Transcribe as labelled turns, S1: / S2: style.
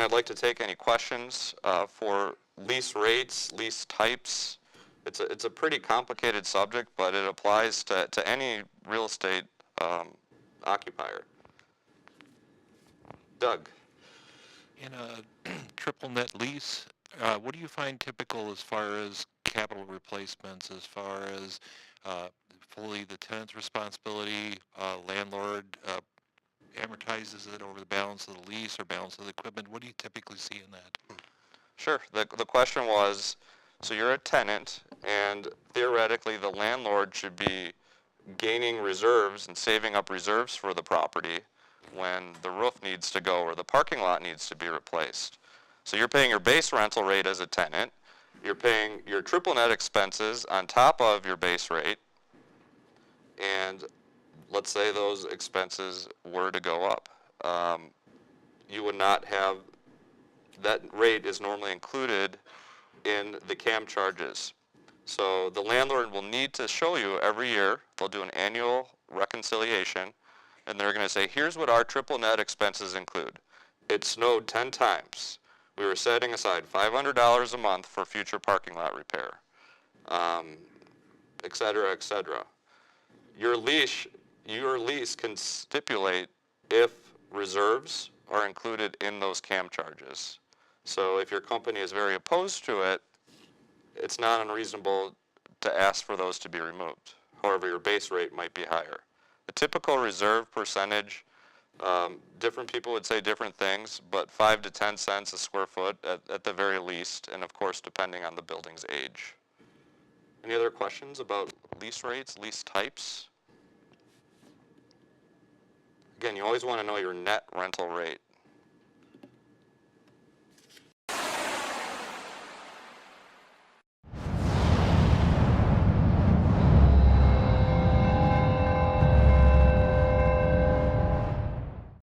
S1: point, I'd like to take any questions for lease rates, lease types. It's a pretty complicated subject, but it applies to any real estate occupier. Doug?
S2: In a triple net lease, what do you find typical as far as capital replacements, as far as fully the tenant's responsibility, landlord amortizes it over the balance of the lease or balance of the equipment? What do you typically see in that?
S1: Sure. The question was, so you're a tenant, and theoretically the landlord should be gaining reserves and saving up reserves for the property when the roof needs to go or the parking lot needs to be replaced. So you're paying your base rental rate as a tenant. You're paying your triple net expenses on top of your base rate. And let's say those expenses were to go up. You would not have, that rate is normally included in the CAM charges. So the landlord will need to show you every year, they'll do an annual reconciliation, and they're going to say, here's what our triple net expenses include. It snowed 10 times. We were setting aside $500 a month for future parking lot repair, et cetera, et cetera. Your lease can stipulate if reserves are included in those CAM charges. So if your company is very opposed to it, it's not unreasonable to ask for those to be removed. However, your base rate might be higher. The typical reserve percentage, different people would say different things, but 5 to 10 cents a square foot at the very least, and of course depending on the building's age. Any other questions about lease rates, lease types? Again, you always want to know your net rental rate.